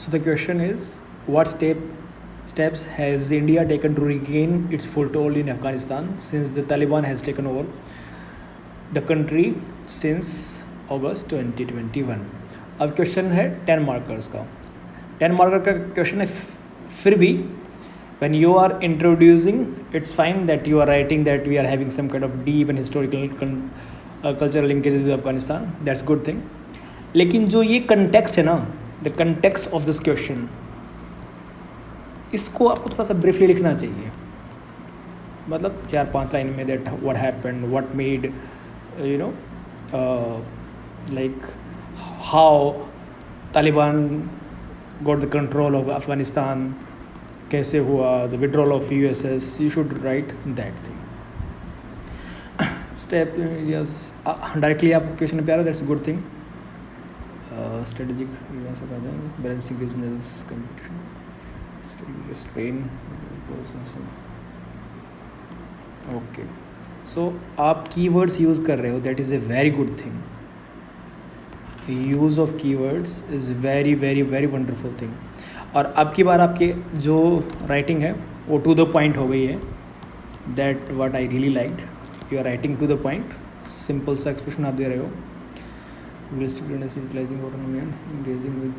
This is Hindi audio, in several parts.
So the question is, what steps has India taken to regain its foothold in Afghanistan since the Taliban has taken over the country since August 2021? अब क्वेश्चन है 10 मार्कर्स का. 10 मार्कर का क्वेश्चन है. फिर भी when you are introducing, it's fine that you are writing that we are having some kind of deep and historical cultural linkages with Afghanistan. That's good thing. लेकिन जो ये context है ना, the context of this question, इसको आपको थोड़ा सा ब्रीफली लिखना चाहिए. मतलब 4-5 लाइन में that what happened, what made, like how Taliban got the control of Afghanistan, कैसे हुआ, the withdrawal of USS. You should write that thing. Step, yes, directly आप क्वेश्चन पे आ रहे हो, that's a good thing. Strategic balancing regional competition, restrain. Okay, so आप keywords use कर रहे हो, that is a very good thing. Use of keywords is very very very wonderful thing. और अब की बार आपके जो राइटिंग है वो टू द पॉइंट हो गई है. That what I really liked. You are writing to the point. Simple सा एक्सप्रेशन आप दे रहे हो. Realistic tendency, utilising autonomy and engaging with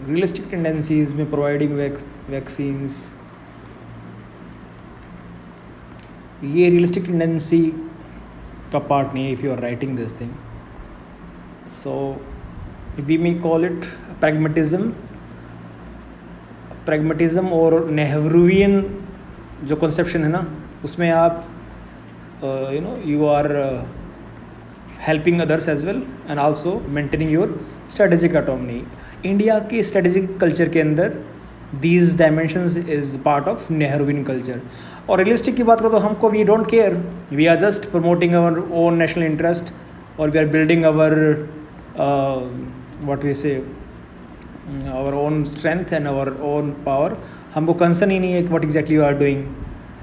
realistic tendencies में प्रोवाइडिंग वैक्सीन्स. ये रियलिस्टिक टेंडेंसी का पार्ट नहीं है if you are writing this thing. So we may call it pragmatism और नेहरूवियन जो conception है ना, उसमें आप you are helping others as well and also maintaining your strategic autonomy. India के strategic culture के अंदर these dimensions is part of Nehruvian culture. और realistic की बात करो तो हमको we don't care, we are just promoting our own national interest or we are building our what we say, our own strength and our own power. हमको कंसर्न ही नहीं है what exactly you are doing,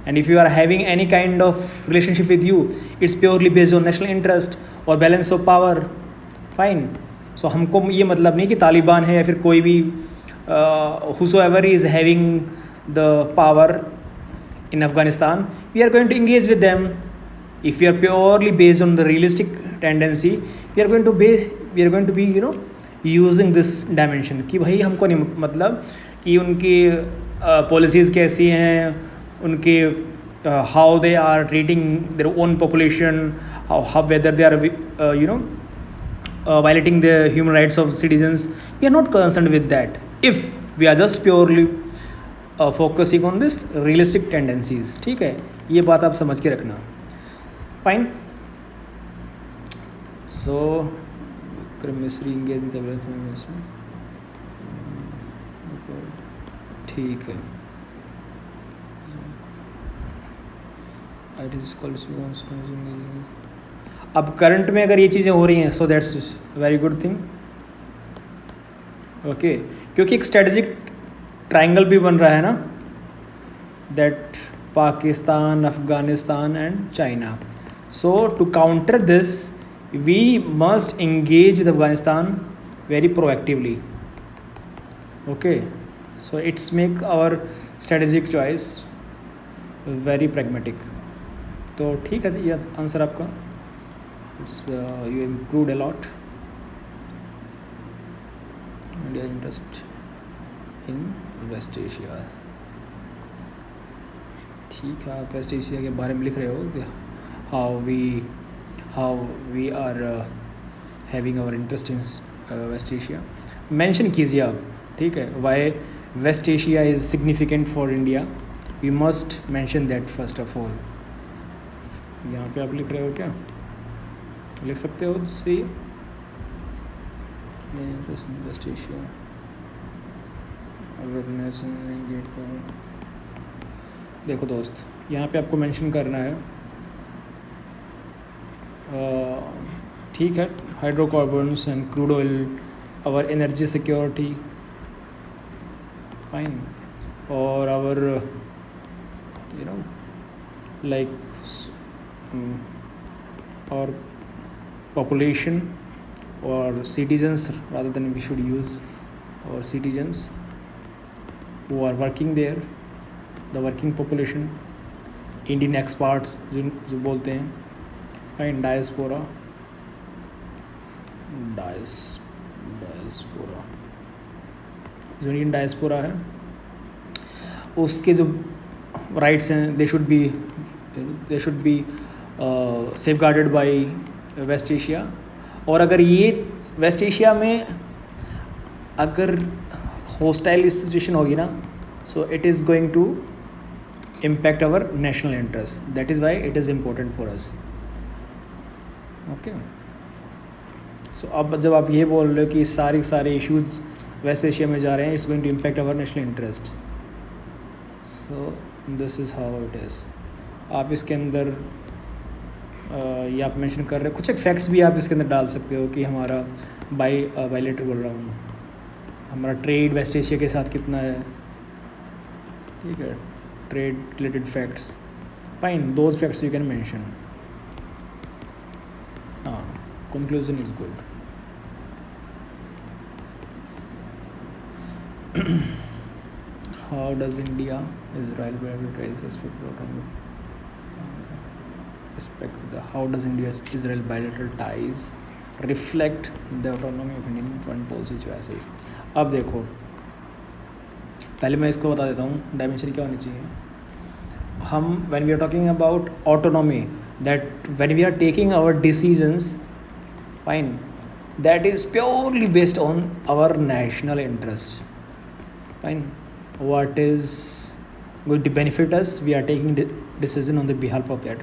and if you are having any kind of relationship with you, it's purely based on national interest or balance of power. Fine. So हमको ये मतलब नहीं कि तालिबान है या फिर कोई भी whosoever is having the power in Afghanistan, we are going to engage with them. If we are purely based on the realistic tendency, we are going to be using this dimension कि भाई हमको नहीं मतलब कि उनकी policies कैसी हैं, उनके how they are treating their own population, how whether they are violating the human rights of citizens. We are not concerned with that if we are just purely focusing on this realistic tendencies. ठीक है, ये बात आप समझ के रखना. Fine. So Misri engaged in several information. ठीक है. अब करंट में अगर ये चीज़ें हो रही हैं so that's very good thing. Okay, क्योंकि एक स्ट्रेटजिक ट्रायंगल भी बन रहा है ना, that Pakistan, Afghanistan and China. So to counter this, we must engage with Afghanistan very proactively. Okay, so it's make our strategic choice very pragmatic. तो ठीक है, ये आंसर आपका. It's you improved a lot. India interest in West Asia. ठीक है, आप वेस्ट एशिया के बारे में लिख रहे हो. how we are having our interest in West Asia. Mention कीजिए आप, ठीक है, why West Asia is significant for India. We must mention that first of all. यहाँ पे आप लिख रहे हो क्या? लिख सकते हो. सी वेस्ट एशिया अवेयरनेस. देखो दोस्त, यहाँ पे आपको मेंशन करना है, ठीक है, hydrocarbons and crude oil, our energy security, fine, और our like our population, or citizens rather than we should use or citizens who are working there, the working population, Indian expats जो बोलते हैं, फाइन, डायस्पोरा, जो इंडियन डायस्पोरा है उसके जो राइट्स हैं they should be safeguarded by West Asia. और अगर ये वेस्ट एशिया में अगर हॉस्टाइल सिचुएशन होगी ना, so it is going to impact our national interest. That is why it is important for us. Okay. So अब जब आप ये बोल रहे हो कि सारे इश्यूज वेस्ट एशिया में जा रहे हैं, it's going to impact our national interest. So this is how it is. आप इसके अंदर ये आप मेंशन कर रहे हो, कुछ एक फैक्ट्स भी आप इसके अंदर डाल सकते हो कि हमारा बायलेटर बोल रहा हूँ, हमारा ट्रेड वेस्ट एशिया के साथ कितना है. ठीक है, trade related facts, fine, those facts you can mention. Conclusion is good. How does India Israel prioritize respect how does India's Israel bilateral ties reflect the autonomy of Indian foreign policy choices? अब देखो, पहले मैं इसको बता देता हूँ डायमेंशन क्या होनी चाहिए. हम when we are talking about autonomy, that when we are taking our decisions, fine, that is purely based on our national interest. Fine, what is going to benefit us, we are taking decision on the behalf of that.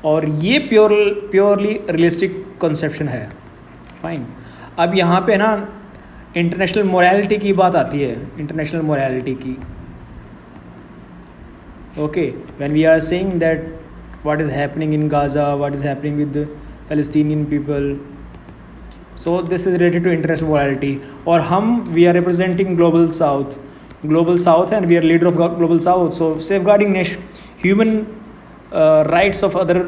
और ये प्योरली रियलिस्टिक कंसेप्शन है. फाइन, अब यहाँ पे ना इंटरनेशनल मोरालिटी की बात आती है, इंटरनेशनल मोरालिटी की. Okay, when we are saying that what is happening in Gaza, what is happening with Palestinian people, so this is related to international morality. और हम we are representing Global South and we are leader of global South. So safeguarding human rights of other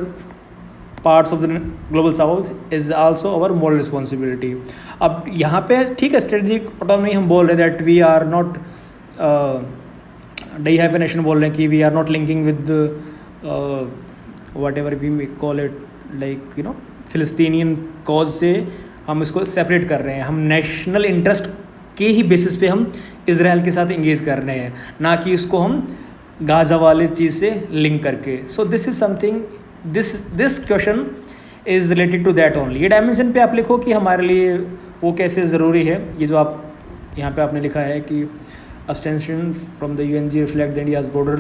parts of the Global South is also our moral responsibility. अब यहाँ पे ठीक है, स्ट्रेटजिक ऑटोनॉमी हम बोल रहे हैं that we are not dehyphenation बोल रहे हैं कि we are not linking with whatever we call it, like you know, Palestinian cause से हम इसको सेपरेट कर रहे हैं. हम नेशनल इंटरेस्ट के ही बेसिस पे हम इजराइल के साथ इंगेज कर रहे हैं, ना कि उसको हम गाज़ा वाले चीज़ से लिंक करके. So this is something, this question is related to that only. ये डायमेंशन पे आप लिखो कि हमारे लिए वो कैसे ज़रूरी है. ये जो आप यहाँ पे आपने लिखा है कि abstention from the UNG reflect the India's border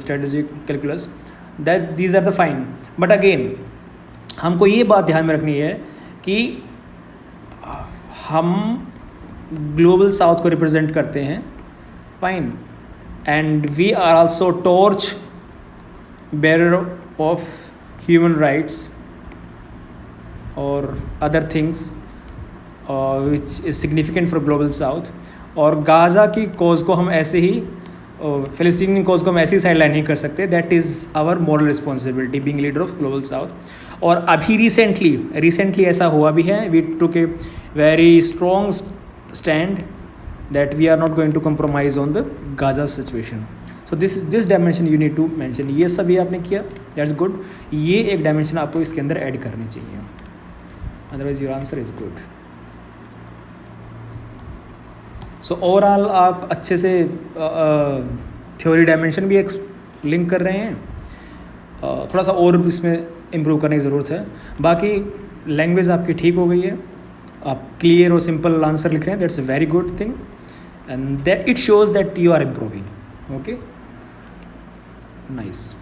strategic calculus, that these are the fine. But again, हमको ये बात ध्यान में रखनी है कि हम ग्लोबल साउथ को रिप्रेजेंट करते हैं, fine, and we are also torch bearer of human rights or other things which is significant for global south. और गाज़ा की कोज़ को हम ऐसे ही, फ़िलिस्तीनी कोज़ को हम ऐसे ही साइड लाइन नहीं कर सकते. That is our moral responsibility being leader of global south. और अभी रिसेंटली ऐसा हुआ भी है. We took a very strong stand that we are not going to compromise on the Gaza situation. So this dimension you need to mention. ये सभी आपने किया, दैट्स गुड. ये एक डायमेंशन आपको इसके अंदर ऐड करनी चाहिए, otherwise your answer is good. So overall आप अच्छे से थ्योरी डायमेंशन भी लिंक कर रहे हैं. थोड़ा सा और इसमें इम्प्रूव करने की ज़रूरत है. बाकी लैंग्वेज आपकी ठीक हो गई है, आप क्लियर और सिंपल आंसर लिख रहे हैं. That's a very good thing and that it shows that you are improving. Okay, nice.